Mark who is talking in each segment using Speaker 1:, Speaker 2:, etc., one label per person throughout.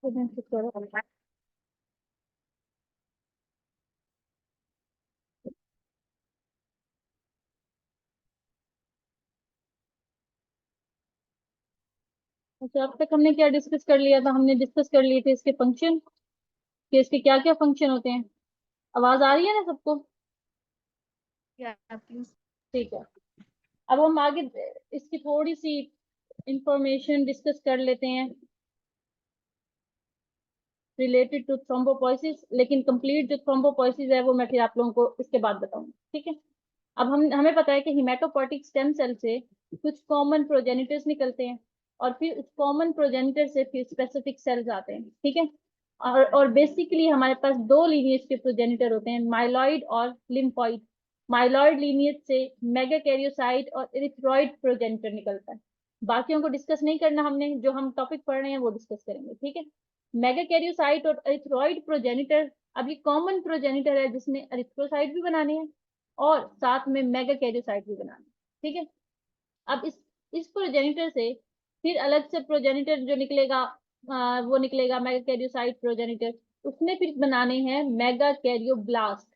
Speaker 1: अच्छा, अब तक हमने क्या डिस्कस कर लिया था? हमने डिस्कस कर लिए थे इसके फंक्शन, कि इसके क्या क्या फंक्शन होते हैं। आवाज आ रही है ना सबको? ठीक है। अब हम आगे इसकी थोड़ी सी इंफॉर्मेशन डिस्कस कर लेते हैं रिलेटेड टू थ्रोम्बोपोइसिस, लेकिन कंप्लीट जो थ्रोम्बोपोइसिस है वो मैं फिर आप लोगों को इसके बाद बताऊंगी, ठीक है। अब हम हमें पता है कि हिमेटोपोटिक स्टेम सेल से कुछ कॉमन प्रोजेनिटर्स निकलते हैं, और फिर उस कॉमन प्रोजेनिटर से फिर स्पेसिफिक सेल्स आते हैं, ठीक है। और बेसिकली हमारे पास दो लीनिएज के प्रोजेनिटर होते हैं, माइलॉइड और लिम्फॉइड। माइलॉइड लीनिएज से मेगाकैरियोसाइट और इरिथ्रॉइड प्रोजेनिटर निकलता है। बाकियों को डिस्कस नहीं करना हमने, जो हम टॉपिक पढ़ रहे हैं वो डिस्कस करेंगे, ठीक है। मेगाकैरियोसाइट और इरिथ्रॉइड प्रोजेनिटर, अब ये कॉमन प्रोजेनिटर है जिसने एरिथ्रोसाइट भी बनाने हैं और साथ में मेगाकैरियोसाइट भी बनाने हैं, ठीक है। अब इस प्रोजेनिटर से फिर अलग से प्रोजेनिटर जो निकलेगा, वो निकलेगा मेगाकैरियोसाइट प्रोजेनिटर। उसने फिर बनाने हैं मेगाकैरियोब्लास्ट।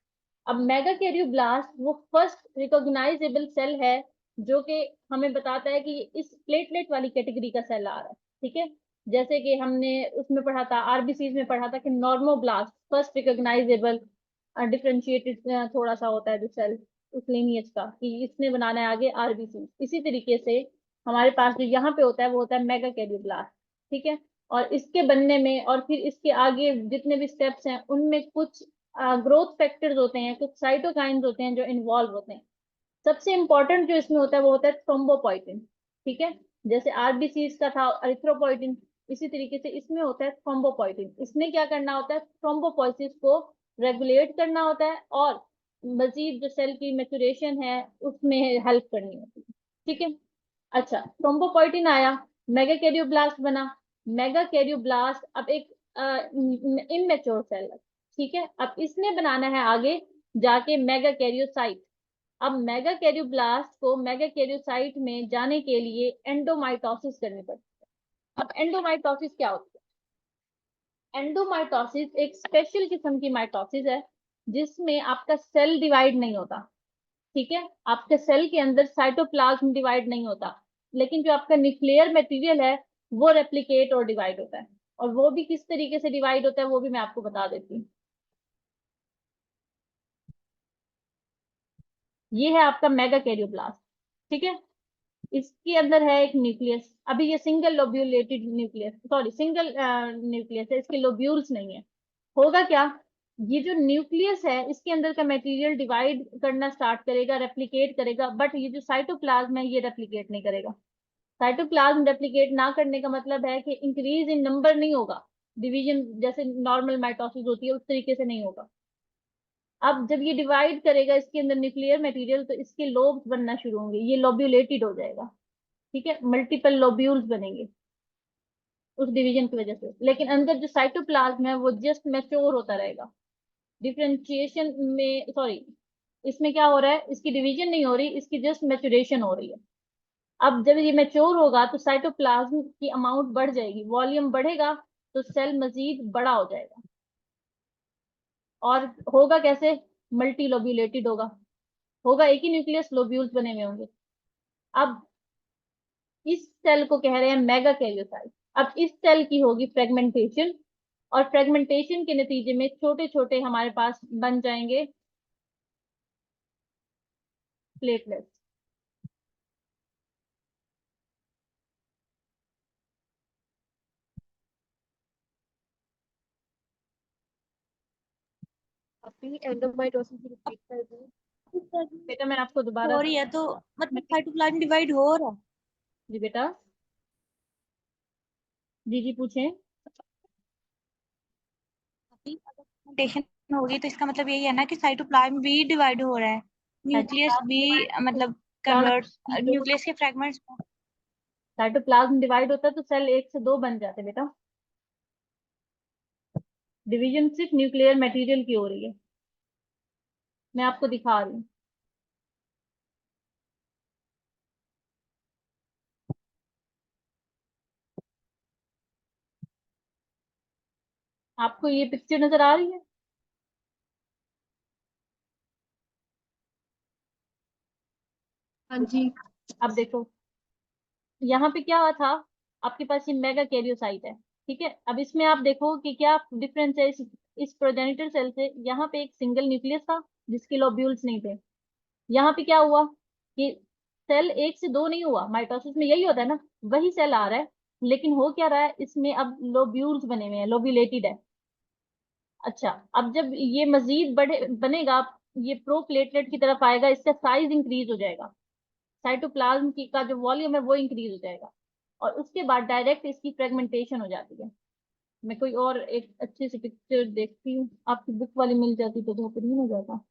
Speaker 1: अब मेगाकैरियोब्लास्ट वो फर्स्ट रिकॉग्नाइजेबल सेल है जो कि हमें बताता है कि इस प्लेटलेट वाली कैटेगरी का सेल आ रहा है, ठीक है। जैसे कि हमने उसमें पढ़ा था, आरबीसी में पढ़ा था कि नॉर्मोब्लास्ट फर्स्ट रिकॉग्नाइजेबल डिफरेंशिएटेड थोड़ा सा होता है जो सेल उस लिनिएज का, कि इसने बनाना है आगे आरबीसी। इसी तरीके से हमारे पास जो यहाँ पे होता है वो होता है मेगाकैरियोब्लास्ट, ठीक है। और इसके बनने में और फिर इसके आगे जितने भी स्टेप्स हैं उनमें कुछ ग्रोथ फैक्टर्स होते हैं, कुछ साइटोकाइंस होते हैं जो इन्वॉल्व होते हैं। सबसे इंपॉर्टेंट जो इसमें होता है वो होता है थ्रोम्बोपोइटिन, ठीक है। जैसे आरबीसी का था एरिथ्रोपोइटिन, इसी तरीके से इसमें होता है थ्रोम्बोपोइटिन। इसने क्या करना होता है? थ्रोम्बोपोइसिस को रेगुलेट करना होता है और मजीद जो सेल की मेचुरेशन है उसमें हेल्प करनी होती है, ठीक है। अच्छा, थ्रोम्बोपोइटिन आया, मेगाकैरियोब्लास्ट बना। मेगाकैरियोब्लास्ट अब एक इमेच्योर सेल है, ठीक है। अब इसने बनाना है आगे जाके मेगाकैरियोसाइट। अब मेगाकैरियोब्लास्ट को मेगाकैरियोसाइट में जाने के लिए एंडोमाइटोसिस करनी पड़ती है। अब एंडोमाइटोसिस क्या होती है? एंडोमाइटोसिस एक स्पेशल किस्म की माइटोसिस है जिसमें आपका सेल डिवाइड नहीं होता, ठीक है। आपके सेल के अंदर साइटोप्लाज्म डिवाइड नहीं होता, लेकिन जो आपका न्यूक्लियर मटेरियल है वो रेप्लिकेट और डिवाइड होता है। और वो भी किस तरीके से डिवाइड होता है वो भी मैं आपको बता देती हूँ। ये है आपका मेगाकैरियोब्लास्ट, ठीक है। इसके अंदर है एक न्यूक्लियस। अभी ये single lobulated nucleus, sorry single nucleus है, इसके लोब्यूल्स नहीं है। होगा क्या? ये जो न्यूक्लियस है इसके अंदर का मटेरियल डिवाइड करना स्टार्ट करेगा, रेप्लिकेट करेगा, बट ये जो साइटोप्लाज्म है ये रेप्लिकेट नहीं करेगा। साइटोप्लाज्म रेप्लिकेट ना करने का मतलब है कि इंक्रीज इन नंबर नहीं होगा, डिवीजन जैसे नॉर्मल माइटोसिस होती है उस तरीके से नहीं होगा। अब जब ये डिवाइड करेगा इसके अंदर न्यूक्लियर मटेरियल तो इसके लोब्स बनना शुरू होंगे, ये लोब्यूलेटेड हो जाएगा, ठीक है। मल्टीपल लोब्यूल्स बनेंगे उस डिवीजन की वजह से, लेकिन अंदर जो साइटोप्लाज्म है वो जस्ट मैच्योर होता रहेगा। डिफरेंशिएशन में, सॉरी, इसमें क्या हो रहा है? इसकी डिवीजन नहीं हो रही, इसकी जस्ट मैच्योरेशन हो रही है। अब जब ये मैच्योर होगा तो साइटोप्लाज्म की अमाउंट बढ़ जाएगी, वॉल्यूम बढ़ेगा तो सेल मजीद बड़ा हो जाएगा। और होगा कैसे? मल्टी लोब्यूलेटेड होगा, होगा एक ही न्यूक्लियस, लोब्यूल्स बने हुए होंगे। अब इस सेल को कह रहे हैं मेगा कैरियोसाइट। अब इस सेल की होगी फ्रेगमेंटेशन, और फ्रेगमेंटेशन के नतीजे में छोटे छोटे हमारे पास बन जाएंगे प्लेटलेट्स।
Speaker 2: अपनी एंडोमाइटोसिस रिपीट कर दी।
Speaker 1: बेटा मैं आपको दोबारा
Speaker 2: हो रही है तो मतलब साइटोप्लाज्म डिवाइड हो रहा है।
Speaker 1: जी बेटा, जी जी पूछें।
Speaker 2: अभी अगर fermentation होगी तो इसका मतलब यही है ना कि साइटोप्लाज्म भी डिवाइड हो रहा है, न्यूक्लियस भी मतलब कन्वर्ट, न्यूक्लियस के फ्रेगमेंट्स।
Speaker 1: साइटोप्लाज्म डिवाइड होता है तो सेल एक से दो बन जाते हैं बेटा। डिवीजन सिर्फ न्यूक्लियर मटेरियल की हो रही है, मैं आपको दिखा रही हूँ। आपको ये पिक्चर नजर आ रही है?
Speaker 3: हाँ जी।
Speaker 1: अब देखो, यहाँ पे क्या था, आपके पास ये मेगा कैरियोसाइट है, ठीक है। अब इसमें आप देखो कि क्या डिफरेंस है इस प्रोजेनिटर सेल से। यहाँ पे एक सिंगल न्यूक्लियस था जिसके लोब्यूल्स नहीं थे। यहाँ पे क्या हुआ कि सेल एक से दो नहीं हुआ, माइटोसिस में यही होता है ना, वही सेल आ रहा है, लेकिन हो क्या रहा है, इसमें अब लोब्यूल्स बने हुए हैं, लोब्यूलेटेड है। अच्छा, अब जब ये मजीद बढ़े बनेगा, ये प्रो प्लेटलेट की तरफ आएगा, इसका साइज इंक्रीज हो जाएगा, साइटोप्लाज्म की का जो वॉल्यूम है वो इंक्रीज हो जाएगा, और उसके बाद डायरेक्ट इसकी फ्रेगमेंटेशन हो जाती है। मैं कोई और एक अच्छी सी पिक्चर देखती हूँ, आपकी बुक वाली मिल जाती तो बेहतरीन हो जाता।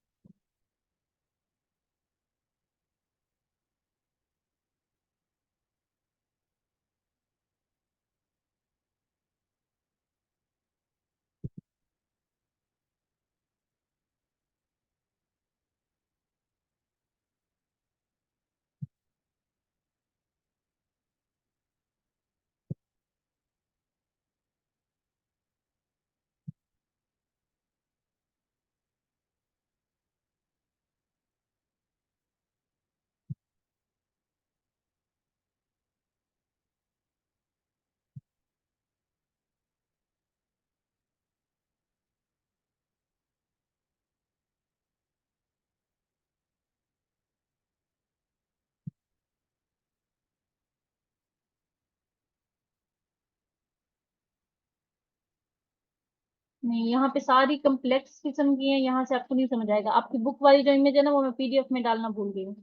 Speaker 1: नहीं, यहाँ पे सारी कम्प्लेक्स किस्म की है, यहाँ से आपको नहीं समझ आएगा। आपकी बुक वाली जो इमेज है ना, वो मैं पीडीएफ में डालना भूल गई हूँ।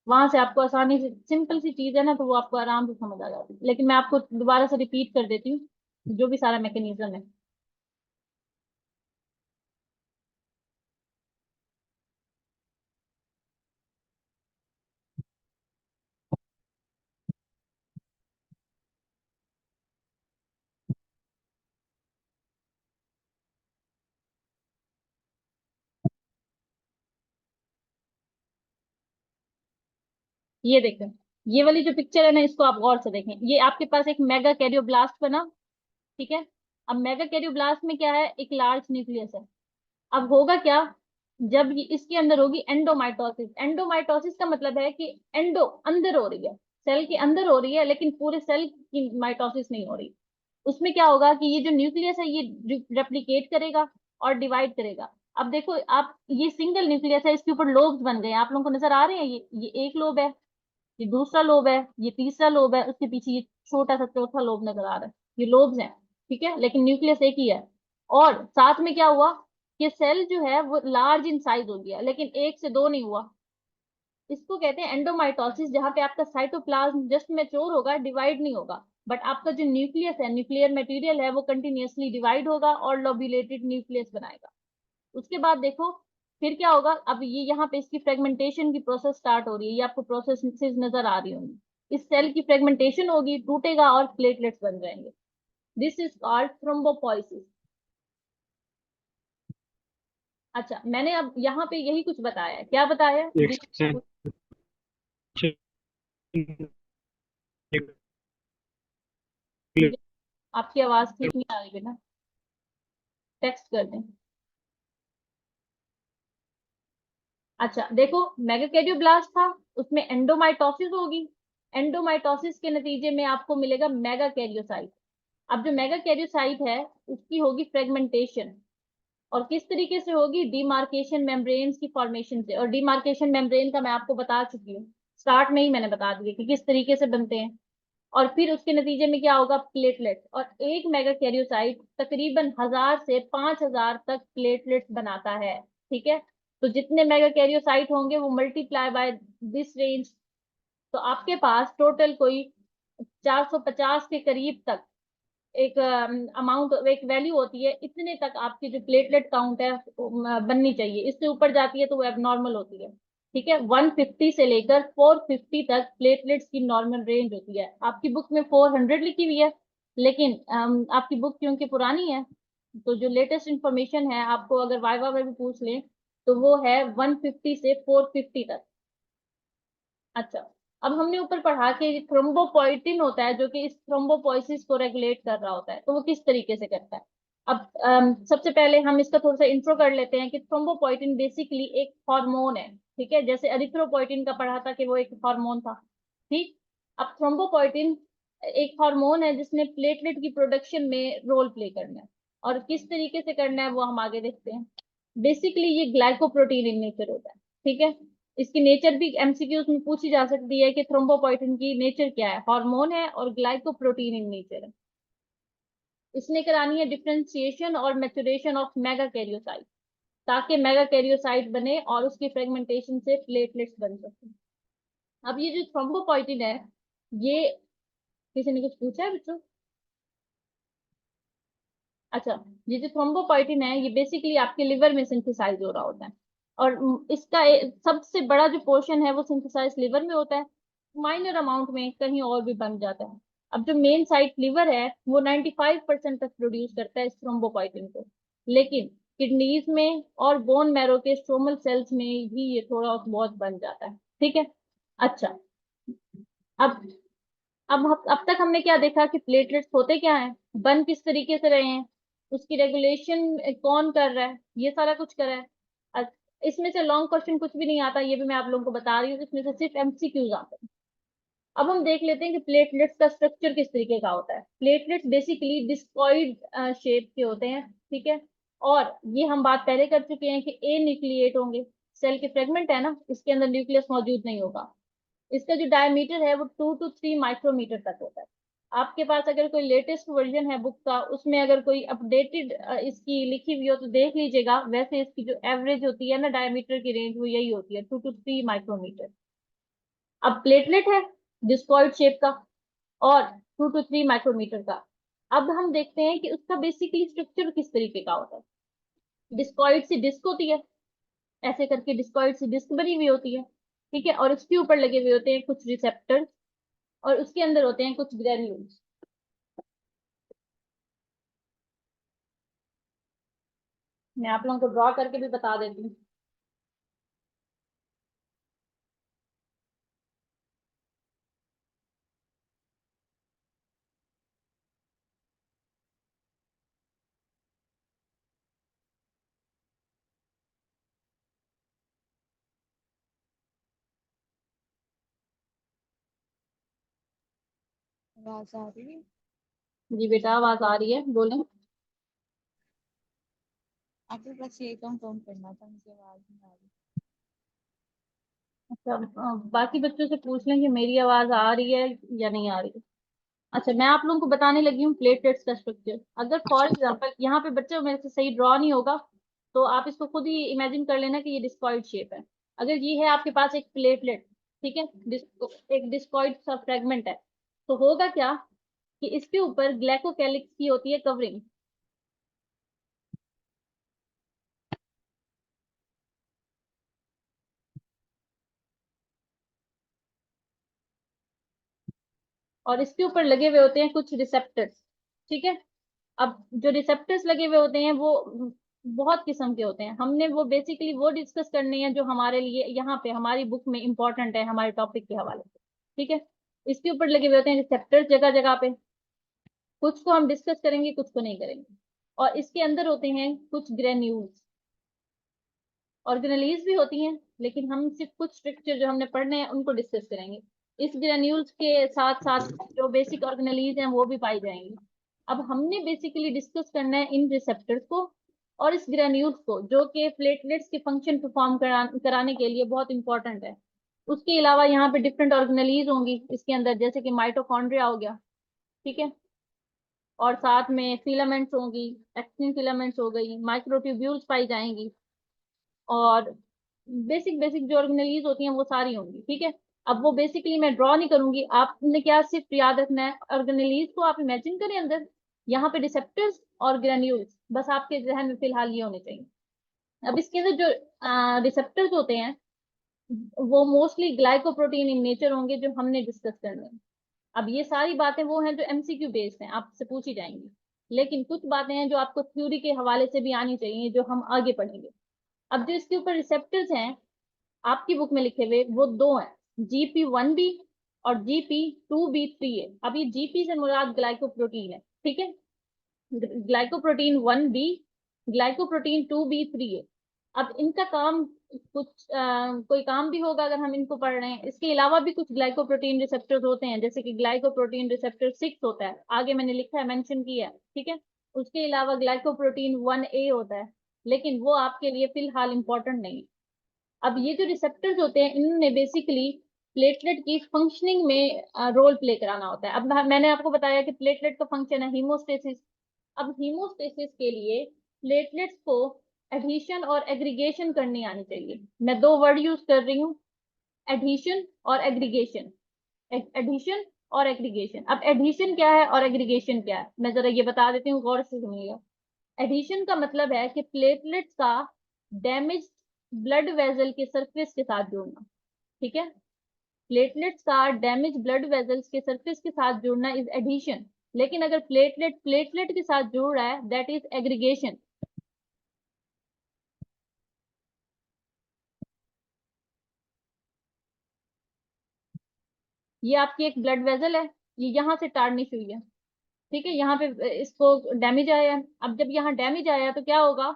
Speaker 1: वहां से आपको आसानी से, सिंपल सी चीज है ना, तो वो आपको आराम से समझ आ जाती है। लेकिन मैं आपको दोबारा से रिपीट कर देती हूँ जो भी सारा मैकेनिज्म है। ये देखें, ये वाली जो पिक्चर है ना, इसको आप गौर से देखें। ये आपके पास एक मेगा कैरियोब्लास्ट बना, ठीक है। अब मेगा कैरियोब्लास्ट में क्या है, एक लार्ज न्यूक्लियस है। अब होगा क्या, जब ये इसके अंदर होगी एंडोमाइटोसिस। एंडोमाइटोसिस का मतलब है कि एंडो अंदर हो रही है, सेल के अंदर हो रही है, लेकिन पूरे सेल की माइटोसिस नहीं हो रही। उसमें क्या होगा कि ये जो न्यूक्लियस है ये रेप्लिकेट करेगा और डिवाइड करेगा। अब देखो आप, ये सिंगल न्यूक्लियस है, इसके ऊपर लोब्स बन गए हैं, आप लोगों को नजर आ रहे हैं। ये एक लोब है, ये दूसरा लोब है, ये तीसरा लोब है, उसके पीछे ये छोटा सा चौथा लोब नजर आ रहा है। ये लोब्स हैं, ठीक है, लेकिन न्यूक्लियस एक ही है। और साथ में क्या हुआ कि सेल जो है वो लार्ज इन साइज हो गया, लेकिन एक से दो नहीं हुआ। इसको कहते हैं एंडोमाइटोसिस, जहां पे आपका साइटोप्लाज्म जस्ट मैच्योर होगा, डिवाइड नहीं होगा। बट आपका जो न्यूक्लियस है, न्यूक्लियर मटेरियल है, वो कंटिन्यूअसली डिवाइड होगा और लोब्यूलेटेड न्यूक्लियस बनाएगा। उसके बाद देखो फिर क्या होगा। अब ये यहाँ पे इसकी फ्रेगमेंटेशन की प्रोसेस स्टार्ट हो रही है, ये आपको प्रोसेस नजर आ रही होंगी। इस सेल की फ्रेगमेंटेशन होगी, टूटेगा और प्लेटलेट्स बन जाएंगे। This is called thrombopoiesis. अच्छा, मैंने अब यहाँ पे यही कुछ बताया है, क्या बताया है?
Speaker 4: एक्सटेंशन
Speaker 1: मुझे आपकी आवाज ठीक नहीं आ रही बेटा, टेक्स्ट कर दें। अच्छा देखो, मेगाकैरियोब्लास्ट था, उसमें एंडोमाइटोसिस होगी, एंडोमाइटोसिस के नतीजे में आपको मिलेगा मेगा कैरियोसाइट। अब जो मेगा कैरियोसाइट है, उसकी होगी फ्रेगमेंटेशन। और किस तरीके से होगी, डिमार्केशन मेम्ब्रेन्स की फॉर्मेशन से। और डिमार्केशन मेम्ब्रेन का मैं आपको बता चुकी हूँ, स्टार्ट में ही मैंने बता दिया कि किस तरीके से बनते हैं। और फिर उसके नतीजे में क्या होगा, प्लेटलेट। और एक मेगा कैरियोसाइट तकरीबन 1000 से 5000 तक प्लेटलेट्स बनाता है, ठीक है। तो जितने मेगा कैरियोसाइट होंगे वो मल्टीप्लाई बाय दिस रेंज, तो आपके पास टोटल कोई 450 के करीब तक एक अमाउंट, एक वैल्यू होती है। इतने तक आपकी जो प्लेटलेट काउंट है बननी चाहिए, इससे ऊपर जाती है तो वो एबनॉर्मल होती है, ठीक है। 150 से लेकर 450 तक प्लेटलेट्स की नॉर्मल रेंज होती है। आपकी बुक में 400 लिखी हुई है, लेकिन आपकी बुक क्योंकि पुरानी है, तो जो लेटेस्ट इंफॉर्मेशन है, आपको अगर वाइवा में भी पूछ लें तो वो है 150 से 450 तक। अच्छा, अब हमने ऊपर पढ़ा कि थ्रोम्बोपोइटिन होता है जो कि इस थ्रोम्बोपोइसिस को रेगुलेट कर रहा होता है, तो वो किस तरीके से करता है। अब सबसे पहले हम इसका थोड़ा सा इंट्रो कर लेते हैं कि थ्रोम्बोपोइटिन बेसिकली एक हार्मोन है, ठीक है। जैसे एरिथ्रोपोइटिन का पढ़ा था कि वो एक हार्मोन था, ठीक। अब थ्रोम्बोपोइटिन एक हार्मोन है जिसने प्लेटलेट की प्रोडक्शन में रोल प्ले करना है, और किस तरीके से करना है वो हम आगे देखते हैं। बेसिकली ये ग्लाइकोप्रोटीन इन नेचर होता है, ठीक है। इसकी नेचर भी एमसीक्यूज में पूछी जा सकती है कि थ्रोम्बोपोइटिन की नेचर क्या है, हार्मोन है और ग्लाइकोप्रोटीन इन नेचर है। इसने करानी है डिफरेंशिएशन और मैच्योरेशन ऑफ मेगा कैरियोसाइट, ताकि मेगा कैरियोसाइट बने और उसकी फ्रेगमेंटेशन से प्लेटलेट्स बन सके। अब ये जो थ्रोम्बोपोइटिन है, ये किसी ने कुछ पूछा है बच्चों? अच्छा, ये जो थ्रोम्बोपोइटिन है ये बेसिकली आपके लिवर में सिंथेसाइज हो रहा होता है, और इसका सबसे बड़ा जो पोर्शन है वो सिंथेसाइज लिवर में होता है, माइनर अमाउंट में कहीं और भी बन जाता है। अब जो मेन साइट लिवर है वो 95% तक प्रोड्यूस करता है इस थ्रोम्बोपोइटिन को, लेकिन किडनीज में और बोन मैरो के स्ट्रोमल सेल्स में भी ये थोड़ा बहुत बन जाता है, ठीक है। अच्छा, अब अब तक हमने क्या देखा कि प्लेटलेट्स होते क्या हैं, बन किस तरीके से रहे हैं, उसकी रेगुलेशन कौन कर रहा है, ये सारा कुछ कर रहा है। इसमें से लॉन्ग क्वेश्चन कुछ भी नहीं आता, ये भी मैं आप लोगों को बता रही हूँ, इसमें से सिर्फ एमसीक्यूज आते हैं। अब हम देख लेते हैं कि प्लेटलेट्स का स्ट्रक्चर किस तरीके का होता है। प्लेटलेट्स बेसिकली डिस्कॉइड शेप के होते हैं, ठीक है। और ये हम बात पहले कर चुके हैं कि ए न्यूक्लिएट होंगे, सेल के फ्रेगमेंट है ना, इसके अंदर न्यूक्लियस मौजूद नहीं होगा। इसका जो डायमीटर है वो 2 to 3 माइक्रोमीटर तक होता है। आपके पास अगर कोई लेटेस्ट वर्जन है बुक का, उसमें अगर कोई अपडेटेड इसकी लिखी हुई हो तो देख लीजिएगा, वैसे इसकी जो एवरेज होती है ना डायमीटर की रेंज वो यही होती है, 2 to 3 माइक्रोमीटर। अब प्लेटलेट है डिस्कॉइड शेप का और 2 to 3 माइक्रोमीटर का। अब हम देखते हैं कि उसका बेसिकली स्ट्रक्चर किस तरीके का होता है। डिस्कॉइड सी डिस्क होती है, ऐसे करके डिस्कॉइड सी डिस्क बनी हुई होती है, ठीक है। और उसके ऊपर लगे हुए होते हैं कुछ रिसेप्टर्स, और उसके अंदर होते हैं कुछ ग्रेन्यूल्स। मैं आप लोगों को ड्रॉ करके भी बता देती हूँ।
Speaker 2: आवाज आ रही है?
Speaker 1: जी बेटा आवाज आ रही है, बोलें।
Speaker 2: आपको बस ये कंफर्म करना था, मुझे आवाज नहीं आ रही।
Speaker 1: अच्छा, बाकी बच्चों से पूछ लें कि मेरी आवाज आ रही है या नहीं आ रही है। अच्छा, मैं आप लोगों को बताने लगी हूँ प्लेटलेट्स का स्ट्रक्चर। अगर फॉर एग्जांपल यहाँ पे बच्चों मेरे से सही ड्रॉ नहीं होगा तो आप इसको खुद ही इमेजिन कर लेना कि ये डिस्कॉइड शेप है। अगर ये है आपके पास एक प्लेटलेट, ठीक है, एक डिस्कॉइड सा फ्रेगमेंट है, तो होगा क्या कि इसके ऊपर ग्लाइकोकैलिक्स की होती है कवरिंग, और इसके ऊपर लगे हुए होते हैं कुछ रिसेप्टर्स, ठीक है। अब जो रिसेप्टर्स लगे हुए होते हैं वो बहुत किस्म के होते हैं, हमने वो बेसिकली वो डिस्कस करने हैं जो हमारे लिए यहाँ पे हमारी बुक में इंपॉर्टेंट है हमारे टॉपिक के हवाले से, ठीक है। इसके ऊपर लगे हुए होते हैं रिसेप्टर्स जगह जगह पे, कुछ को हम डिस्कस करेंगे कुछ को नहीं करेंगे। और इसके अंदर होते हैं कुछ ग्रेन्यूल्स, ऑर्गेनेलीज भी होती हैं, लेकिन हम सिर्फ कुछ स्ट्रक्चर जो हमने पढ़ने हैं उनको डिस्कस करेंगे। इस ग्रेन्यूल्स के साथ साथ जो बेसिक ऑर्गेनेलीज हैं वो भी पाई जाएंगी। अब हमने बेसिकली डिस्कस करना है इन रिसेप्टर्स को और इस ग्रेन्यूल्स को, जो कि प्लेटलेट्स के फंक्शन परफॉर्म कराने के लिए बहुत इंपॉर्टेंट है। उसके अलावा यहाँ पे डिफरेंट ऑर्गेनेलीज होंगी इसके अंदर, जैसे कि माइटोकॉन्ड्रिया हो गया, ठीक है। और साथ में फिलामेंट्स होंगी, एक्टिन फिलामेंट्स हो गई, माइक्रोट्यूब्यूल्स पाई जाएंगी, और बेसिक बेसिक जो ऑर्गेनेलीज होती हैं वो सारी होंगी, ठीक है। अब वो बेसिकली मैं ड्रॉ नहीं करूंगी, आपने क्या सिर्फ याद रखना है ऑर्गेनेलीज को आप इमेजिन करें अंदर, यहाँ पे रिसेप्टर्स और ग्रेन्यूल्स, बस आपके जहन में फिलहाल ये होने चाहिए। अब इसके अंदर जो रिसेप्टर्स होते हैं वो मोस्टली ग्लाइकोप्रोटीन इन नेचर होंगे जो हमने डिस्कस करने हैं। अब ये सारी बातें वो हैं जो एमसीक्यू बेस्ड हैं, आपसे पूछी जाएंगी, लेकिन कुछ बातें हैं जो आपको थ्योरी के हवाले से भी आनी चाहिए जो हम आगे पढ़ेंगे। अब जो इसके ऊपर रिसेप्टर्स हैं आपकी बुक में लिखे हुए वो दो हैं, GP1B और GP2B3 है। अब ये GP से मुराद ग्लाइकोप्रोटीन है, ठीक है। Glycoprotein 1B, glycoprotein 2B3A। अब इनका काम कुछ कोई काम भी होगा अगर हम इनको पढ़ रहे हैं। इसके अलावा भी कुछ ग्लाइकोप्रोटीन रिसेप्टर्स होते हैं, जैसे कि ग्लाइकोप्रोटीन रिसेप्टर 6 होता है, आगे मैंने लिखा है, मेंशन किया है, ठीक है। उसके अलावा ग्लाइकोप्रोटीन 1A होता है, लेकिन वो आपके लिए फिलहाल इंपॉर्टेंट नहीं है। अब ये जो रिसेप्टर्स होते हैं, इनने बेसिकली प्लेटलेट की फंक्शनिंग में रोल प्ले कराना होता है। अब मैंने आपको बताया कि प्लेटलेट का फंक्शन है हीमोस्टेसिस। अब हीमोस्टेसिस के लिए प्लेटलेट्स को एडहीशन और एग्रीगेशन करनी आनी चाहिए। मैं दो वर्ड यूज कर रही हूँ, एडहीशन और एग्रीगेशन। एडहीशन और एग्रीगेशन। अब एडहीशन क्या है और एग्रीगेशन क्या है, मैं जरा ये बता देती हूँ, गौर से सुनिएगा। एडहीशन का मतलब है कि प्लेटलेट्स का डैमेज ब्लड वेजल के सरफेस के साथ जुड़ना, ठीक है। प्लेटलेट्स का डैमेज ब्लड वेजल्स के सरफेस के साथ जुड़ना इज एडहीशन। लेकिन अगर प्लेटलेट प्लेटलेट के साथ जुड़ रहा है, दैट इज एग्रीगेशन। ये आपकी एक ब्लड वेजल है, ये यहाँ से टार्निश हुई है, ठीक है, यहाँ पे इसको डैमेज आया है। अब जब यहाँ डैमेज आया तो क्या होगा,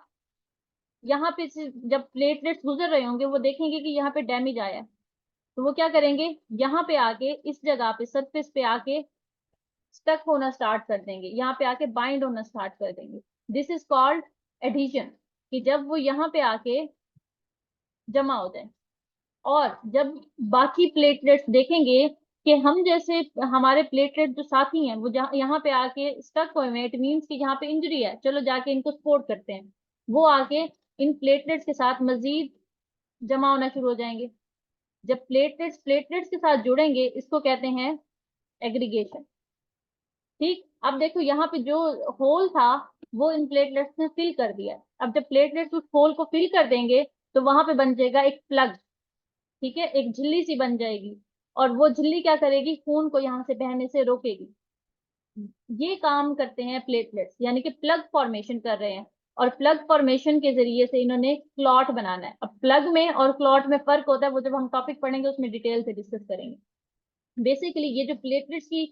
Speaker 1: यहाँ पे जब प्लेटलेट्स गुजर रहे होंगे वो देखेंगे कि यहाँ पे डैमेज आया है, तो वो क्या करेंगे, यहाँ पे आके इस जगह पे सरफेस पे आके स्टक होना स्टार्ट कर देंगे, यहाँ पे आके बाइंड होना स्टार्ट कर देंगे। दिस इज कॉल्ड एडहीशन, कि जब वो यहाँ पे आके जमा हो जाए। और जब बाकी प्लेटलेट्स देखेंगे कि हम जैसे हमारे प्लेटलेट जो साथी हैं वो यहाँ पे आके स्टक हुए हैं, इट मीन्स कि यहाँ पे इंजरी है, चलो जाके इनको सपोर्ट करते हैं, वो आके इन प्लेटलेट्स के साथ मजीद जमा होना शुरू हो जाएंगे। जब प्लेटलेट्स प्लेटलेट्स के साथ जुड़ेंगे, इसको कहते हैं एग्रीगेशन, ठीक। अब देखो यहाँ पे जो होल था वो इन प्लेटलेट्स ने फिल कर दिया। अब जब प्लेटलेट्स उस होल को फिल कर देंगे तो वहां पे बन जाएगा एक प्लग, ठीक है, एक झिल्ली सी बन जाएगी। और वो झिल्ली क्या करेगी, खून को यहाँ से बहने से रोकेगी। ये काम करते हैं प्लेटलेट्स, यानी कि प्लग फॉर्मेशन कर रहे हैं। और प्लग फॉर्मेशन के जरिए से इन्होंने क्लॉट बनाना है। अब प्लग में और क्लॉट में फर्क होता है, वो जब हम टॉपिक पढ़ेंगे उसमें डिटेल से डिस्कस करेंगे। बेसिकली ये जो प्लेटलेट्स की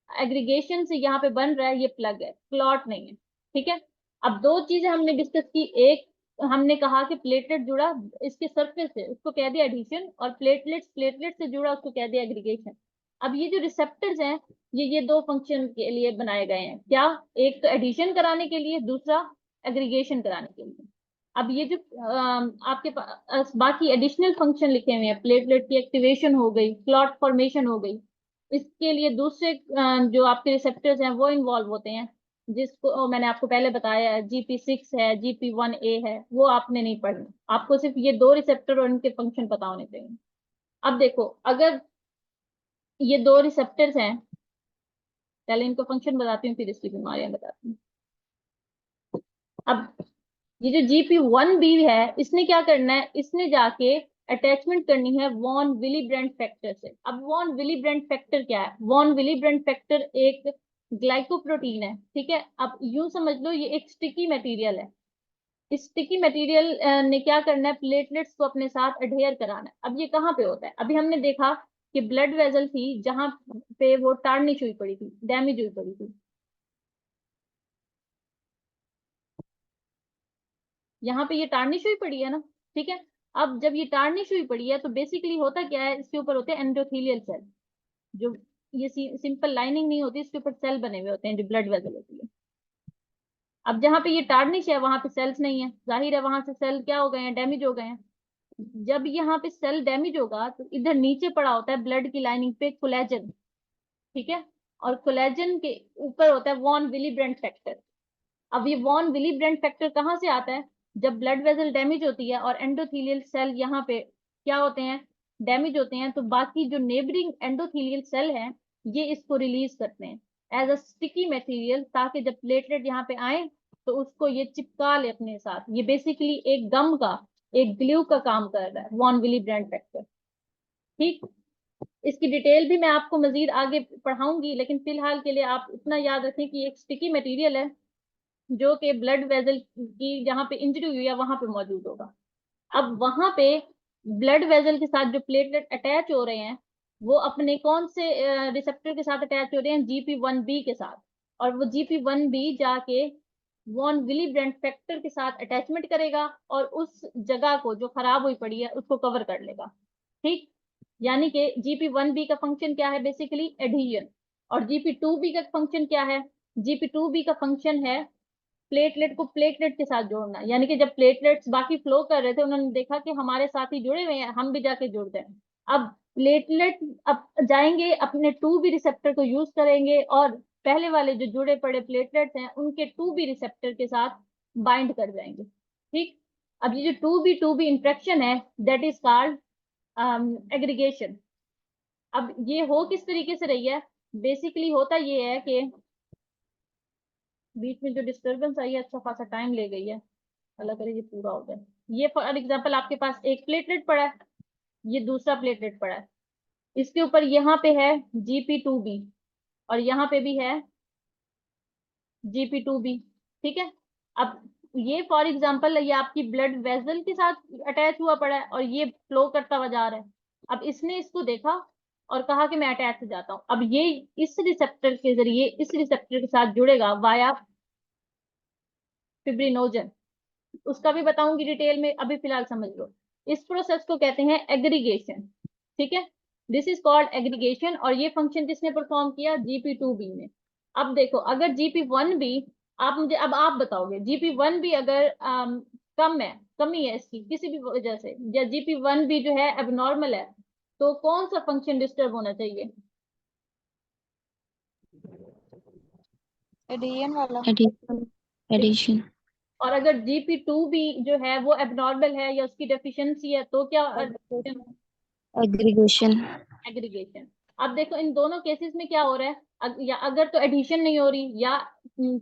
Speaker 1: एग्रीगेशन से यहाँ पे बन रहा है, ये प्लग है, क्लॉट नहीं है, ठीक है। अब दो चीजें हमने डिस्कस की, एक हमने कहा कि प्लेटलेट जुड़ा इसके सरफेस से, उसको कह दिया एडिशन, और प्लेटलेट से जुड़ा उसको कह दिया एग्रीगेशन। अब ये जो रिसेप्टर्स हैं, ये दो फंक्शन के लिए बनाए गए हैं, क्या, एक तो एडिशन कराने के लिए, दूसरा एग्रीगेशन कराने के लिए। अब ये जो आपके पास बाकी एडिशनल फंक्शन लिखे हुए हैं, प्लेटलेट की एक्टिवेशन हो गई, क्लॉट फॉर्मेशन हो गई, इसके लिए दूसरे जो आपके रिसेप्टर्स हैं वो इन्वॉल्व होते हैं, जिसको मैंने आपको पहले बताया है, GP6 है, GP1A है, वो आपने नहीं पढ़ना। आपको सिर्फ ये दो रिसेप्टर और इनके फंक्शन पता होने चाहिए। अब देखो, अगर ये दो रिसेप्टर्स हैं, पहले इनको फंक्शन बताती हूँ फिर इसकी बीमारियां बताती हूँ। अब ये जो GP1B है, इसने क्या करना है, इसने जाके अटैचमेंट करनी है वॉन विली ब्रेंट फैक्टर से। अब वॉन विली ब्रेंट फैक्टर क्या है, वॉन विली ब्रेंट फैक्टर एक ग्लाइकोप्रोटीन है, ठीक है। अब यूं समझ लो ये एक स्टिकी मटेरियल है। इस स्टिकी मटेरियल ने क्या करना है, प्लेटलेट्स को अपने साथ अडेयर कराना है। अब ये कहाँ पे होता है, अभी हमने देखा कि ब्लड वेजल थी जहां पे वो टार्निश हुई पड़ी थी, डैमेज हुई पड़ी थी, यहाँ पे ये टार्निश हुई पड़ी है ना, ठीक है। अब जब ये टार्निश हुई पड़ी है तो बेसिकली होता क्या है, इसके ऊपर होते हैं एंडोथेलियल सेल, जो ये सिंपल लाइनिंग नहीं होती, इसके ऊपर सेल बने हुए होते हैं जो ब्लड वेसल होती है। अब जहाँ पे ये टार्निश है वहां पे सेल्स नहीं है, जाहिर है वहां से सेल क्या हो गए हैं, डैमेज हो गए हैं। जब यहाँ पे सेल डैमेज होगा तो इधर नीचे पड़ा होता है ब्लड की लाइनिंग पे कोलेजन, ठीक है। और कोलेजन के ऊपर होता है वॉन विली ब्रेंट फैक्टर। अब ये वॉन विली ब्रेंट फैक्टर कहाँ से आता है, जब ब्लड वेसल डैमेज होती है और एंडोथेलियल सेल यहाँ पे क्या होते हैं, डैमेज होते हैं, तो बाकी जो नेबरिंग एंडोथेलियल सेल है ये इसको रिलीज करते हैं एज अ स्टिकी मटेरियल, ताकि जब प्लेटलेट यहाँ पे आए तो उसको ये चिपका ले अपने साथ। ये बेसिकली एक गम का, एक ग्लू का काम कर रहा है वॉन विली ब्रेंट फैक्टर, ठीक। इसकी डिटेल भी मैं आपको मजीद आगे पढ़ाऊंगी, लेकिन फिलहाल के लिए आप इतना याद रखें कि एक स्टिकी मटेरियल है जो कि ब्लड वेसल की जहाँ पे इंजरी हुई है वहां पे मौजूद होगा। अब वहां पे ब्लड वेसल के साथ जो प्लेटलेट अटैच हो रहे हैं वो अपने कौन से रिसेप्टर के साथ अटैच हो रहे हैं, GP1B के साथ। और वो GP1B जाके वॉन विली ब्रेंट फैक्टर के साथ अटैचमेंट करेगा और उस जगह को जो खराब हुई पड़ी है उसको कवर कर लेगा। ठीक, यानी कि GP1B का फंक्शन क्या है, बेसिकली एडहीजन। और GP2B का फंक्शन क्या है, GP2B का फंक्शन है प्लेटलेट को प्लेटलेट के साथ जोड़ना। यानी कि जब प्लेटलेट्स बाकी फ्लो कर रहे थे, उन्होंने देखा कि हमारे साथ ही जुड़े हुए हैं, हम भी जाके जुड़ जाएं। अब प्लेटलेट अब जाएंगे अपने 2B रिसेप्टर को यूज करेंगे और पहले वाले जो जुड़े पड़े प्लेटलेट्स हैं उनके 2B रिसेप्टर के साथ बाइंड कर जाएंगे। ठीक, अब ये जो 2B इंट्रैक्शन है दैट इज कॉल्ड एग्रीगेशन। अब ये हो किस तरीके से रही है, बेसिकली होता ये है कि बीच में जो डिस्टरबेंस आई है अच्छा खासा टाइम ले गई है, अल्लाह करे ये पूरा हो जाए। ये फॉर एग्जांपल आपके पास एक प्लेटलेट पड़ा है, ये दूसरा प्लेटलेट पड़ा है, इसके ऊपर यहाँ पे है GP2B और यहाँ पे भी है GP2B। ठीक है, अब ये फॉर एग्जांपल ये आपकी ब्लड वेसल के साथ अटैच हुआ पड़ा है और ये फ्लो करता हुआ जा रहा है। अब इसने इसको देखा और कहा कि मैं अटैच हो जाता हूँ। अब ये इस रिसेप्टर के जरिए इस रिसेप्टर के साथ जुड़ेगा वाया फिब्रिनोजन, उसका भी बताऊंगी डिटेल में, अभी फिलहाल समझ लो। इस प्रोसेस को कहते हैं एग्रीगेशन। ठीक है, दिस इज कॉल्ड एग्रीगेशन। और ये फंक्शन किसने परफॉर्म किया, GP2B ने। अब देखो अगर GP1B, आप मुझे अब आप बताओगे GP1B अगर कम है, कमी है इसकी किसी भी वजह से, या GP1B जो है एबनॉर्मल है, तो कौन सा फंक्शन डिस्टर्ब होना चाहिए,
Speaker 2: एडिशन वाला।
Speaker 4: एडिशन।
Speaker 1: और अगर GP2B जो है वो एबनॉर्मल है या उसकी डेफिशिएंसी है तो क्या,
Speaker 4: एग्रीगेशन।
Speaker 1: एग्रीगेशन। अब देखो इन दोनों केसेस में क्या हो रहा है, या अगर तो एडिशन नहीं हो रही या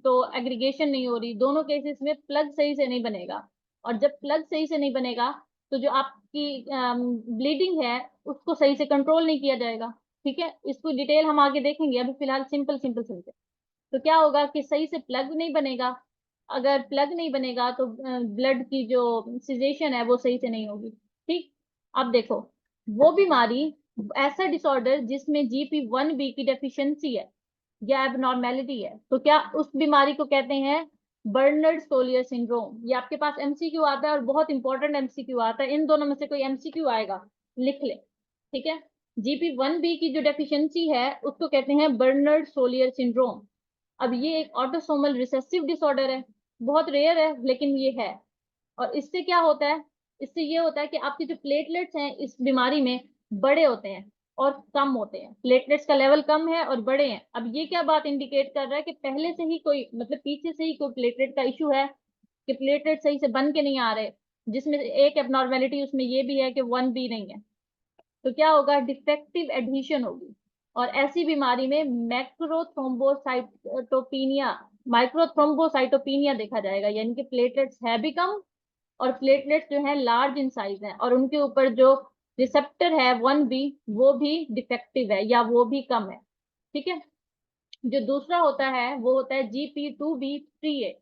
Speaker 1: तो एग्रीगेशन नहीं हो रही, दोनों केसेस में प्लग सही से नहीं बनेगा। और जब प्लग सही से नहीं बनेगा तो जो आपकी ब्लीडिंग है उसको सही से कंट्रोल नहीं किया जाएगा। ठीक है, इसको डिटेल हम आगे देखेंगे, अभी फिलहाल सिंपल सिंपल समझे। तो क्या होगा कि सही से प्लग नहीं बनेगा, अगर प्लग नहीं बनेगा तो ब्लड की जो सिजेशन है वो सही से नहीं होगी। ठीक, अब देखो वो बीमारी, ऐसा डिसऑर्डर जिसमें GP1B की डेफिशिएंसी है या एबनॉर्मेलिटी है, तो क्या उस बीमारी को कहते हैं बर्नर्ड सोलियर सिंड्रोम। ये आपके पास MCQ आता है और बहुत इंपॉर्टेंट MCQ आता है, इन दोनों में से कोई MCQ आएगा लिख ले। ठीक है, GP1B की जो डेफिशिएंसी है उसको कहते हैं बर्नर्ड सोलियर सिंड्रोम। अब ये एक ऑटोसोमल रिसेसिव डिसऑर्डर है, बहुत रेयर है लेकिन ये है। और इससे क्या होता है, इससे ये होता है कि आपके जो प्लेटलेट्स हैं इस बीमारी में बड़े होते हैं और कम होते हैं, प्लेटलेट्स का लेवल कम है और बड़े हैं। अब ये क्या बात इंडिकेट कर रहा है कि पहले से ही कोई मतलब पीछे से ही कोई प्लेटलेट का इशू है कि प्लेटलेट सही से बन के नहीं आ रहे, जिसमें एक एबनॉर्मेलिटी उसमें ये भी है कि 1B नहीं है। तो क्या होगा, डिफेक्टिव एडहीशन होगी। और ऐसी बीमारी में माइक्रोथ्रोम्बोसाइटोपिनिया देखा जाएगा, यानी कि प्लेटलेट्स है भी कम और प्लेटलेट्स जो है लार्ज इन साइज है और उनके ऊपर जो रिसेप्टर है 1B वो भी डिफेक्टिव है या वो भी कम है। ठीक है, जो दूसरा होता है वो होता है GP2B प्री ए।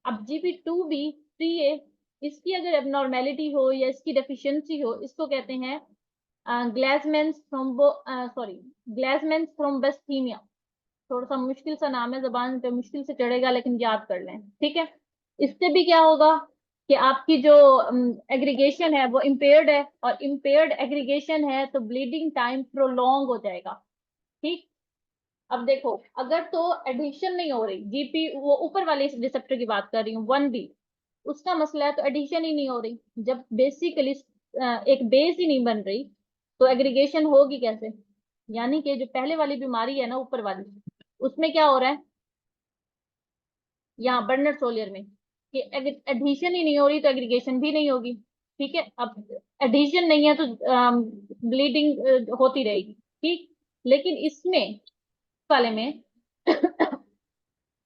Speaker 1: अब GP2B प्री ए, इसकी अगर एबनॉर्मेलिटी हो या इसकी डेफिशिएंसी हो, इसको कहते हैं ग्लासमैन थ्रोम्बोस्थीमिया। थोड़ा सा मुश्किल सा नाम है, जबान पे मुश्किल से चढ़ेगा लेकिन याद कर लें। ठीक है, इससे भी क्या होगा कि आपकी जो एग्रीगेशन है वो इम्पेयर्ड है, और इम्पेयर्ड एग्रीगेशन है तो ब्लीडिंग टाइम प्रोलॉन्ग हो जाएगा। ठीक, अब देखो अगर तो एडिशन नहीं हो रही, GP वो ऊपर वाले इस रिसेप्टर की बात कर रही हूँ 1B, उसका मसला है तो एडिशन ही नहीं हो रही। जब बेसिकली एक बेस ही नहीं बन रही तो एग्रीगेशन होगी कैसे। यानी कि जो पहले वाली बीमारी है ना ऊपर वाली, उसमें क्या हो रहा है यहाँ बर्नर्ड सोलियर में कि एडिशन ही नहीं हो रही तो एग्रीगेशन भी नहीं होगी। ठीक है, अब एडिशन नहीं है तो ब्लीडिंग होती रहेगी। ठीक, लेकिन इसमें वाले में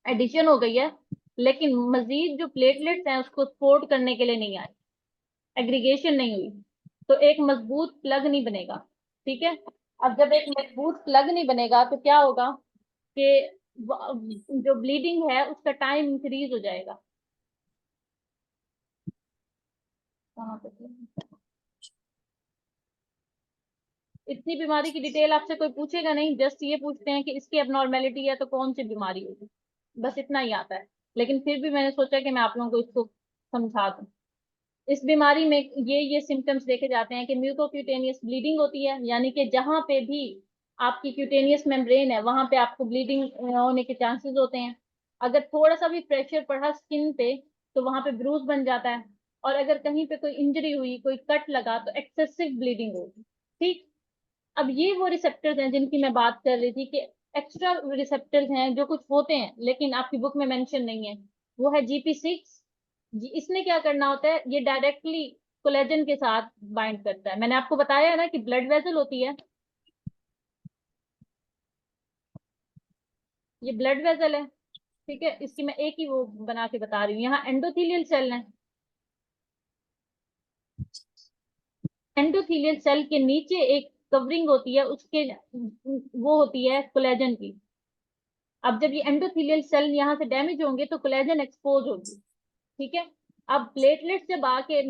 Speaker 1: एडिशन हो गई है लेकिन मजीद जो प्लेटलेट्स हैं उसको सपोर्ट करने के लिए नहीं आए, एग्रीगेशन नहीं हुई, तो एक मजबूत प्लग नहीं बनेगा। ठीक है, अब जब एक मजबूत प्लग नहीं बनेगा तो क्या होगा कि जो ब्लीडिंग है उसका टाइम इंक्रीज हो जाएगा। कहाँ पे थे? इतनी बीमारी की डिटेल आपसे कोई पूछेगा नहीं, जस्ट ये पूछते हैं कि इसकी एबनॉर्मेलिटी है तो कौन सी बीमारी होगी। बस इतना ही आता है, लेकिन फिर भी मैंने सोचा कि मैं आप लोगों को इसको समझा दूं। इस बीमारी में ये सिम्टम्स देखे जाते हैं कि म्यूकोक्यूटेनियस ब्लीडिंग होती है, यानी कि जहां पे भी आपकी क्यूटेनियस मेम्ब्रेन है वहां पे आपको ब्लीडिंग होने के चांसेस होते हैं। अगर थोड़ा सा भी प्रेशर पड़ा स्किन पे तो वहां पे ब्रूज बन जाता है, और अगर कहीं पे कोई इंजरी हुई, कोई कट लगा, तो एक्सेसिव ब्लीडिंग होगी। ठीक। अब ये वो रिसेप्टर्स हैं जिनकी मैं बात कर रही थी कि एक्स्ट्रा रिसेप्टर्स हैं जो कुछ होते हैं लेकिन आपकी बुक में मेंशन नहीं है। वो है GP6। इसने क्या करना होता है, ये डायरेक्टली कोलेजन के साथ बाइंड करता है। मैंने आपको बताया है ना कि ब्लड वेसल होती है, ये ब्लड वेसल है। ठीक है, इसकी मैं एक ही वो बना के बता रही हूँ। यहाँ एंडोथीलियल सेल है, एंडोथीलियल सेल के नीचे एक कवरिंग होती है, उसके वो होती है कोलेजन की। अब जब ये एंडोथीलियल सेल यहाँ से डैमेज होंगे तो कोलेजन एक्सपोज होगी। ठीक है। अब प्लेटलेट्स जब आके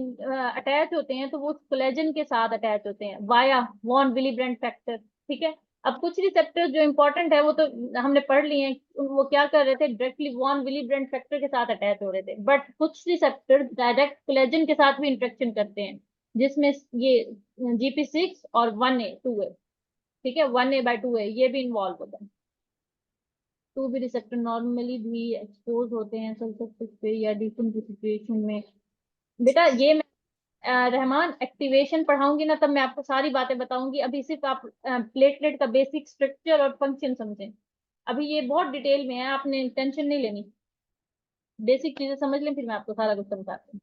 Speaker 1: अटैच होते हैं तो वो कोलेजन के साथ अटैच होते हैं via von Willebrand factor. ठीक है। अब कुछ रिसेप्टर्स जो इंपॉर्टेंट है वो तो हमने पढ़ लिए हैं, वो क्या कर रहे थे, directly von Willebrand factor के साथ अटैच हो रहे थे, बट कुछ रिसेप्टर्स डायरेक्ट कोलेजन के साथ भी इंटरेक्शन करते हैं, जिसमें ये GP6 और 1A 2A। ठीक है, 1A/2A ये भी इन्वॉल्व होता है। 2B रिसेप्टर नॉर्मली भी एक्सपोज होते हैं सेल सरफेस पे या डिफरेंट सिचुएशन में। बेटा ये मैं रहमान एक्टिवेशन पढ़ाऊंगी ना, तब मैं आपको सारी बातें बताऊंगी। अभी सिर्फ आप प्लेटलेट का बेसिक स्ट्रक्चर और फंक्शन समझें। अभी ये बहुत डिटेल में है, आपने टेंशन नहीं लेनी, बेसिक चीजें समझ लें फिर मैं आपको सारा कुछ समझाती हूँ।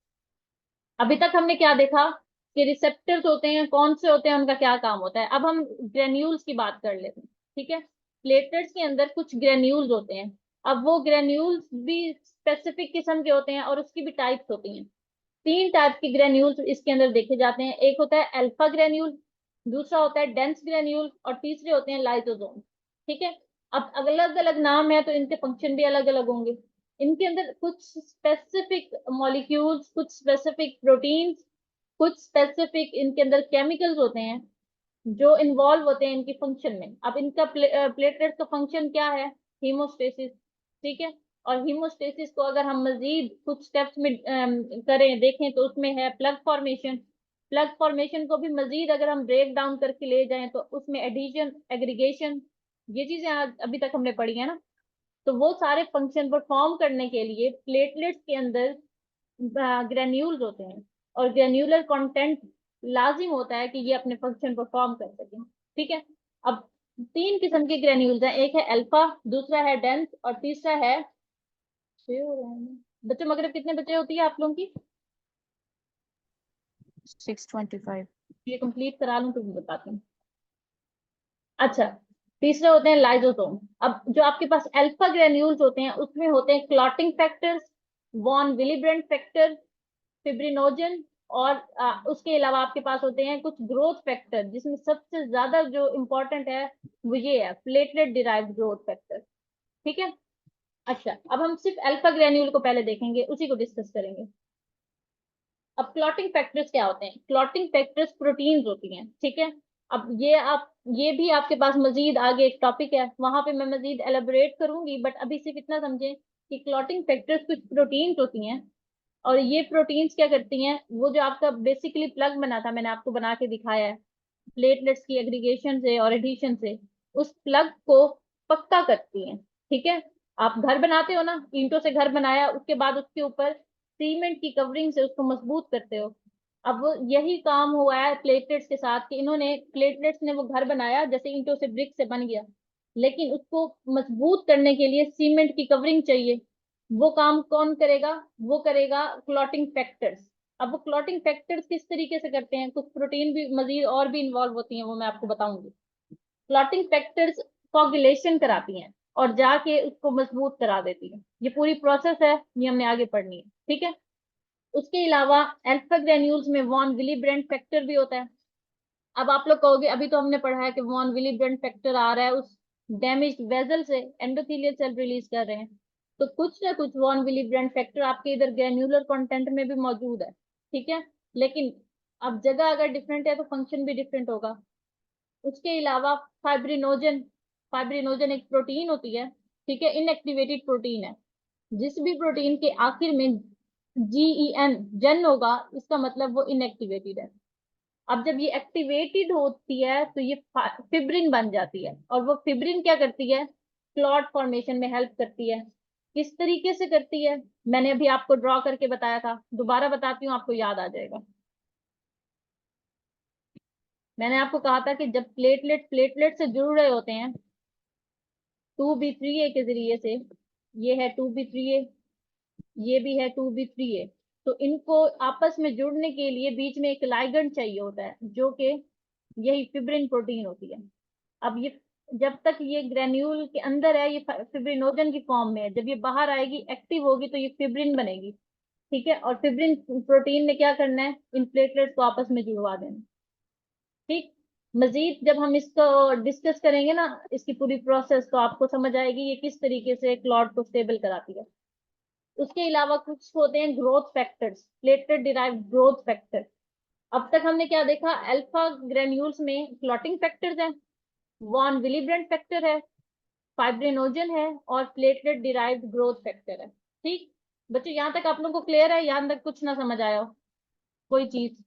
Speaker 1: अभी तक हमने क्या देखा कि रिसेप्टर्स होते हैं, कौन से होते हैं, उनका क्या काम होता है। अब हम ग्रेन्यूल्स की बात कर लेते हैं। ठीक है। प्लेटलेट्स के अंदर कुछ ग्रेन्यूल्स होते हैं। अब वो ग्रेन्यूल्स भी स्पेसिफिक किस्म के होते हैं और उसकी भी टाइप्स होती हैं। 3 टाइप के ग्रेन्यूल्स इसके अंदर देखे जाते हैं। एक होता है अल्फा ग्रेन्यूल, दूसरा होता है डेंस ग्रेन्यूल, और तीसरे होते हैं लाइसोसोम। ठीक है। अब अलग अलग नाम है तो इनके फंक्शन भी अलग अलग होंगे। इनके अंदर कुछ स्पेसिफिक मॉलिक्यूल्स, कुछ स्पेसिफिक प्रोटीन्स, कुछ स्पेसिफिक इनके अंदर केमिकल्स होते हैं जो इन्वॉल्व होते हैं इनकी फंक्शन में। अब इनका प्लेटलेट्स का फंक्शन क्या है, हीमोस्टेसिस। ठीक है। और हीमोस्टेसिस को अगर हम मजीद कुछ स्टेप्स में करें, देखें, तो उसमें है प्लग फॉर्मेशन। प्लग फॉर्मेशन को भी मजीद अगर हम ब्रेक डाउन करके ले जाएं तो उसमें एडिशन, एग्रीगेशन, ये चीजें आज अभी तक हमने पढ़ी है ना। तो वो सारे फंक्शन परफॉर्म करने के लिए प्लेटलेट्स के अंदर ग्रेन्यूल्स होते हैं, और ग्रेन्यूलर कंटेंट लाजिम होता है कि ये अपने फंक्शन परफॉर्म कर सकें। ठीक है। अब 3 किस्म के ग्रेन्यूल्स हैं, एक है अल्फा, दूसरा है डेंस, और तीसरा है बच्चों मगर कितने बच्चे होती है आप लोगों की?
Speaker 2: 625।
Speaker 1: ये कंप्लीट करा लूं तो मैं बताती हूँ। अच्छा, तीसरे होते हैं लाइसोसोम। अब जो आपके पास अल्फा ग्रेन्यूल्स होते हैं उसमें होते हैं clotting factors, von Willebrand factor, fibrinogen, और उसके अलावा आपके पास होते हैं कुछ ग्रोथ फैक्टर, जिसमें सबसे ज्यादा जो इम्पोर्टेंट है वो ये है प्लेटलेट डिराइव्ड ग्रोथ फैक्टर। ठीक है। अच्छा, अब हम सिर्फ अल्फा ग्रेन्यूल को पहले देखेंगे, उसी को डिस्कस करेंगे। अब क्लॉटिंग फैक्टर्स क्या होते हैं? क्लॉटिंग फैक्टर्स प्रोटीन्स होती हैं। ठीक है। अब ये भी आपके पास मजीद आगे एक टॉपिक है, वहां पे मैं मजीद एलेबोरेट करूंगी, बट अभी सिर्फ इतना समझें कि क्लॉटिंग फैक्टर्स कुछ प्रोटीन्स होती हैं, और ये प्रोटीन्स क्या करती हैं, वो जो आपका बेसिकली प्लग बना था, मैंने आपको बना के दिखाया है, प्लेटलेट्स की एग्रीगेशन से और एडिशन से, उस प्लग को पक्का करती हैं। ठीक है। आप घर बनाते हो ना, ईंटों से घर बनाया, उसके बाद उसके ऊपर सीमेंट की कवरिंग से उसको मजबूत करते हो। अब वो यही काम हुआ है प्लेटलेट्स के साथ कि इन्होंने प्लेटलेट्स ने वो घर बनाया, जैसे ईंटों से ब्रिक से बन गया, लेकिन उसको मजबूत करने के लिए सीमेंट की कवरिंग चाहिए। वो काम कौन करेगा? वो करेगा क्लॉटिंग फैक्टर्स। अब वो क्लॉटिंग फैक्टर्स किस तरीके से करते हैं, कुछ प्रोटीन भी मजीद और भी इन्वॉल्व होती हैं, वो मैं आपको बताऊंगी। क्लॉटिंग फैक्टर्स कोगुलेशन कराती हैं और जाके उसको मजबूत करा देती हैं। ये पूरी प्रोसेस है, ये हमने आगे पढ़नी है। ठीक है। उसके अलावा अल्फा ग्रेन्यूल्स में वॉन विली ब्रेंट फैक्टर भी होता है। अब आप लोग कहोगे अभी तो हमने पढ़ा है कि वॉन विली ब्रेंट फैक्टर आ रहा है उस डैमेज्ड वेजल से एंडोथेलियल सेल रिलीज कर रहे हैं, तो कुछ ना कुछ वॉन विली ब्रेंट फैक्टर आपके इधर ग्रेन्युलर कंटेंट में भी मौजूद है। ठीक है। लेकिन अब जगह अगर डिफरेंट है तो फंक्शन भी डिफरेंट होगा। उसके अलावा फाइब्रिनोजन, फाइब्रिनोजन एक प्रोटीन होती है। ठीक है, इनएक्टिवेटेड प्रोटीन है। जिस भी प्रोटीन के आखिर में GEN जन होगा, इसका मतलब वो इनएक्टिवेटेड है। अब जब ये एक्टिवेटेड होती है तो ये फिब्रिन बन जाती है, और वो फिब्रिन क्या करती है, क्लॉट फॉर्मेशन में हेल्प करती है। किस तरीके से करती है, मैंने अभी आपको ड्रॉ करके बताया था, दोबारा बताती हूँ, आपको याद आ जाएगा। मैंने आपको कहा था कि जब प्लेटलेट से जुड़ रहे होते हैं 2B3A के जरिए से, ये है 2B3A, ये भी है 2B3A, तो इनको आपस में जुड़ने के लिए बीच में एक लाइगेंड चाहिए होता है, जो कि यही फिब्रिन प्रोटीन होती है। अब ये जब तक ये ग्रेन्यूल के अंदर है, ये फिब्रिनोजन की फॉर्म में है। जब ये बाहर आएगी, एक्टिव होगी, तो ये फिब्रिन बनेगी। ठीक है, और फिब्रिन प्रोटीन ने क्या करना है, इन प्लेटलेट्स को आपस में जुड़वा देना। ठीक, मजीद जब हम इसको डिस्कस करेंगे ना, इसकी पूरी प्रोसेस, तो आपको समझ आएगी ये किस तरीके से क्लॉट को स्टेबल कराती है। उसके अलावा कुछ होते हैं growth factors, platelet derived growth factor. अब तक हमने क्या देखा, अल्फा ग्रेन्यूल्स में क्लॉटिंग फैक्टर्स हैं, वॉन विलिब्रेंट फैक्टर है, फाइब्रिनोजन है, और प्लेटलेट डिराइव्ड ग्रोथ फैक्टर है। ठीक बच्चों, यहाँ तक आप लोगों को क्लियर है? यहाँ तक कुछ ना समझ आया हो कोई चीज?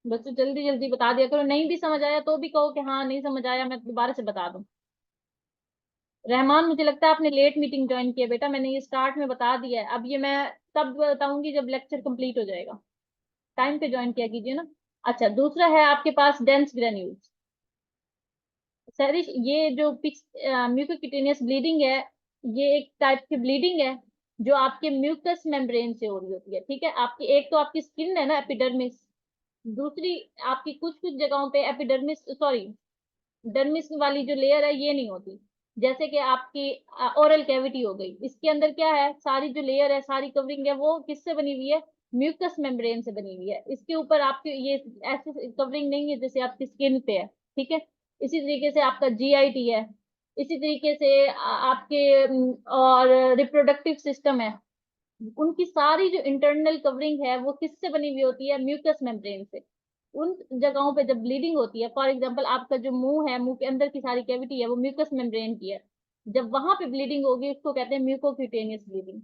Speaker 1: बच्चों जल्दी जल्दी बता दिया करो, नहीं भी समझ आया तो भी कहो कि हाँ नहीं समझ आया, मैं दोबारा से बता दूं। रहमान, मुझे लगता है आपने लेट मीटिंग ज्वाइन किया बेटा, मैंने ये स्टार्ट में बता दिया है, अब ये मैं तब बताऊंगी जब लेक्चर कंप्लीट हो जाएगा। टाइम पे ज्वाइन किया कीजिए ना। अच्छा, दूसरा है आपके पास डेंस ग्रेन्यूल्स। सरिश, ये जो म्यूकोक्यूटेनियस ब्लीडिंग है, ये एक टाइप की ब्लीडिंग है जो आपके म्यूकस मेम्ब्रेन से हो रही होती है। ठीक है, आपकी एक तो आपकी स्किन है ना, एपिडर्मिस, दूसरी आपकी कुछ कुछ जगहों पे एपिडर्मिस, सॉरी, डर्मिस वाली जो लेयर है ये नहीं होती। जैसे कि आपकी ओरल कैविटी हो गई, इसके अंदर क्या है, सारी जो लेयर है, सारी कवरिंग है, वो किससे बनी हुई है, म्यूकस मेम्ब्रेन से बनी हुई है। इसके ऊपर आपकी ये ऐसी कवरिंग नहीं है जैसे आपकी स्किन पे है। ठीक है, इसी तरीके से आपका GIT है, इसी तरीके से आपके और रिप्रोडक्टिव सिस्टम है, उनकी सारी जो इंटरनल कवरिंग है वो किससे बनी हुई होती है, म्यूकस मेम्ब्रेन से। उन जगहों पे जब ब्लीडिंग होती है, फॉर एग्जांपल आपका जो मुंह है, मुंह के अंदर की सारी कैविटी है, वो म्यूकस मेम्ब्रेन की है, जब वहां पे ब्लीडिंग होगी उसको कहते हैं म्यूकोक्यूटेनियस ब्लीडिंग।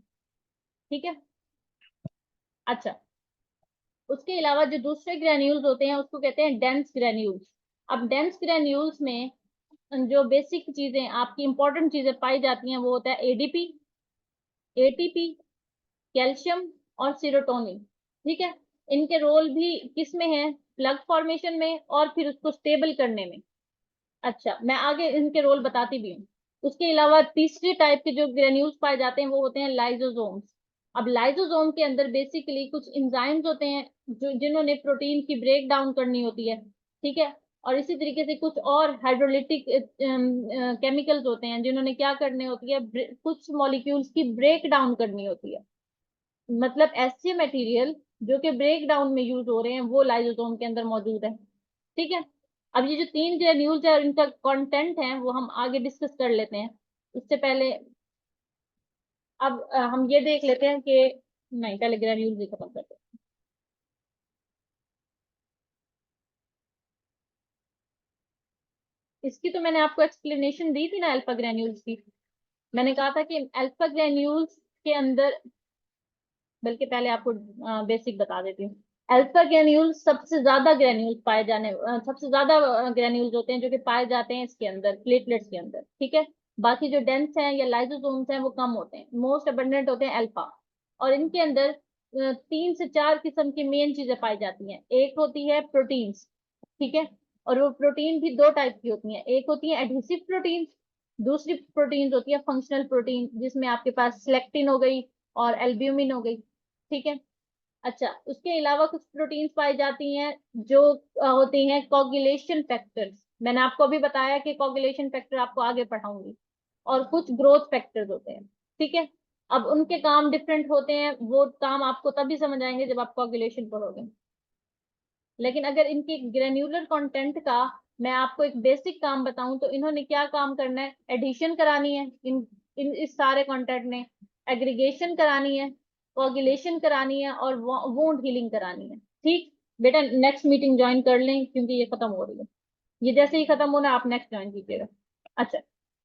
Speaker 1: ठीक है, अच्छा, उसके अलावा जो दूसरे ग्रेन्यूल्स होते हैं उसको कहते हैं डेंस ग्रेन्यूल्स। अब डेंस ग्रेन्यूल्स में जो बेसिक चीजें, आपकी इंपॉर्टेंट चीजें पाई जाती हैं, वो होता है ADP, ATP, कैल्शियम और सीरोटोनिन। ठीक है, इनके रोल भी किस में है, प्लग फॉर्मेशन में और फिर उसको स्टेबल करने में। अच्छा, मैं आगे इनके रोल बताती भी हूँ। उसके अलावा तीसरे टाइप के जो ग्रेन्यूल्स पाए जाते हैं वो होते हैं लाइजोसोम्स। अब लाइजोसोम के अंदर बेसिकली कुछ एंजाइम्स होते हैं जो जिन्होंने प्रोटीन की ब्रेक डाउन करनी होती है। ठीक है, और इसी तरीके से कुछ और हाइड्रोलिटिक केमिकल्स होते हैं जिन्होंने क्या करने होती है, कुछ मॉलिक्यूल्स की ब्रेक डाउन करनी होती है। मतलब ऐसे मटेरियल जो कि ब्रेक डाउन में यूज हो रहे हैं वो लाइसोसोम के अंदर मौजूद है। ठीक है, अब ये जो तीन ग्रेन्यूल्स है और इनका कंटेंट है वो हम आगे डिस्कस कर लेते हैं। उससे पहले अब हम ये देख लेते हैं कि, नहीं पहले ग्रेन्यूल्स ही खत्म करते हैं। इसकी तो मैंने आपको एक्सप्लेनेशन दी थी ना अल्फा ग्रेन्यूल्स की। मैंने कहा था कि अल्फा ग्रेन्यूल्स के अंदर, बल्कि पहले आपको बेसिक बता देती हूँ। अल्फा ग्रेन्यूल्स सबसे ज्यादा ग्रेन्यूल्स पाए जाने सबसे ज्यादा ग्रेन्यूल्स होते हैं जो कि पाए जाते हैं इसके अंदर, प्लेटलेट्स के अंदर। ठीक है, बाकी जो डेंस हैं या लाइसोसोम्स हैं वो कम होते हैं, मोस्ट अबंडेंट होते हैं अल्फा। और इनके अंदर 3 से 4 किस्म की मेन चीजें पाई जाती हैं। एक होती है प्रोटीन्स। ठीक है, और वो प्रोटीन भी दो टाइप की होती हैं, एक होती है एडहेसिव प्रोटीन, दूसरी प्रोटीन होती है फंक्शनल प्रोटीन, जिसमें आपके पास सिलेक्टिन हो गई और एल्ब्यूमिन हो गई। ठीक है, अच्छा, उसके अलावा कुछ प्रोटीन्स पाई जाती हैं जो होती हैं कोगुलेशन फैक्टर्स। मैंने आपको अभी बताया कि कोगुलेशन फैक्टर आपको आगे पढ़ाऊंगी। और कुछ ग्रोथ फैक्टर्स होते हैं। ठीक है, अब उनके काम डिफरेंट होते हैं, वो काम आपको तभी समझ आएंगे जब आप कोगुलेशन पढ़ोगे। लेकिन अगर इनके ग्रेन्यूलर कंटेंट का मैं आपको एक बेसिक काम बताऊं तो इन्होंने क्या काम करना है, एडिशन करानी है, इन इस सारे कंटेंट ने एग्रीगेशन करानी है, कोगुलेशन करानी है और वुंड हीलिंग करानी है। ठीक बेटा, नेक्स्ट मीटिंग ज्वाइन कर लें क्योंकि ये खत्म हो रही है। ये जैसे ही खत्म होना आप नेक्स्ट ज्वाइन कीजिएगा। अच्छा,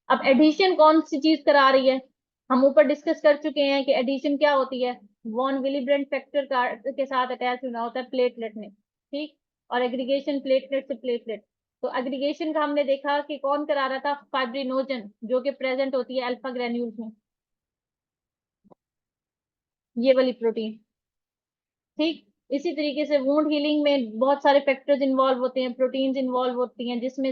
Speaker 1: अब एडिशन कौन सी चीज करा रही है? हम ऊपर डिस्कस कर चुके हैं कि एडिशन क्या होती है, वॉन विलिब्रेंट फैक्टर के साथ अटैच होना होता है प्लेटलेट में। ठीक, और एग्रीगेशन प्लेटलेट से प्लेटलेट। तो एग्रीगेशन का हमने देखा कि कौन करा रहा था, फाइब्रिनोजन, जो कि प्रेजेंट होती है अल्फा ग्रेन्यूल्स में, ये वाली प्रोटीन। ठीक, इसी तरीके से वुंड हीलिंग में बहुत सारे फैक्टर्स इन्वॉल्व होते हैं, प्रोटीन्स इन्वॉल्व होती हैं, जिसमें से